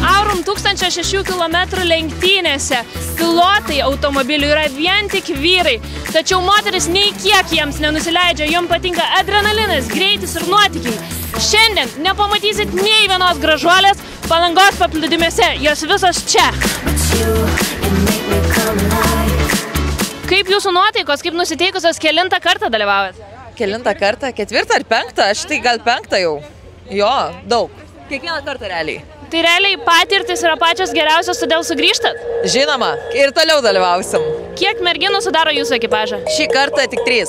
Aurum 1006 km lenktynėse pilotai automobilių yra vien tik vyrai, tačiau moteris nei kiek jiems nenusileidžia, jom patinka adrenalinas, greitis ir nuotykiai. Šiandien nepamatysit nei vienos gražuolės Palangos paplūdimėse, jos visos čia. Kaip jūsų nuotaikos, kaip nusiteikusios, kelintą kartą dalyvaujat? Kelintą kartą? 4 ar 5? Aš tai gal 5 jau. Jo, daug. Kiekvieną kartą realiai. Tai realiai patirtis yra pačios geriausios, todėl sugrįžtat? Žinoma, ir toliau dalyvausim. Kiek merginų sudaro jūsų ekipažą? Šį kartą tik 3.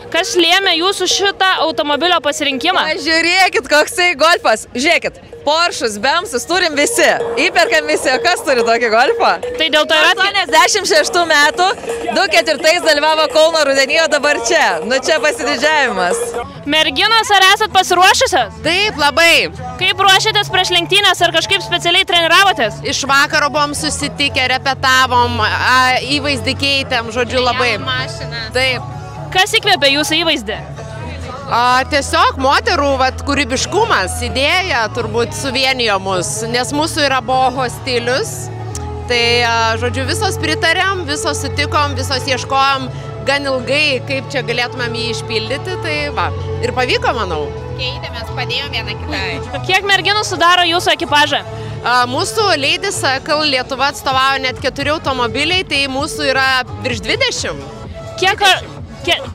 Kas lėmė jūsų šitą automobilio pasirinkimą? Žiūrėkit, koksai golfas. Žiūrėkit, Porschus, Bemsus turim visi. Įperkam visi, o kas turi tokį golfą? Tai dėl to yra... 86 metų, 2004 dalyvavo Kauno rudenyje, dabar čia. Nu čia pasididžiavimas. Merginos, ar esat pasiruošusios? Taip, labai. Kaip ruošiatės prieš lenktynės, ar kažkaip specialiai treniravotės? Iš vakaro buvom susitikę, repetavom, įvaizdį keitėm, žodžiu, labai. Taip. Kas įkvėpė jūsų įvaizdį? Tiesiog moterų kūrybiškumas, idėja turbūt suvienijo mus, nes mūsų yra boho stilius. Tai, žodžiu, visos pritarėm, visos sutikom, visos ieškojom gan ilgai, kaip čia galėtumėm jį išpildyti, tai va, ir pavyko, manau. Keitėmės, padėjom vieną kitai. Kiek merginų sudaro jūsų ekipažą? Mūsų Lady Cycle Lietuva atstovauja net 4 automobiliai, tai mūsų yra virš 20.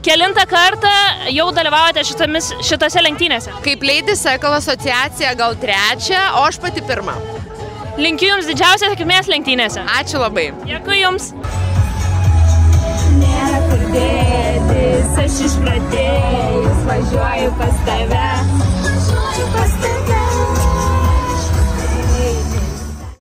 Kelintą kartą jau dalyvaujate šitose lenktynėse? Kaip Lady Cycle asociacija gal 3, o aš pati 1. Linkiu jums didžiausios sėkmės lenktynėse. Ačiū labai. Dėkui jums. Nėra kur dėtis, aš išpratėjus važiuoju pas tave.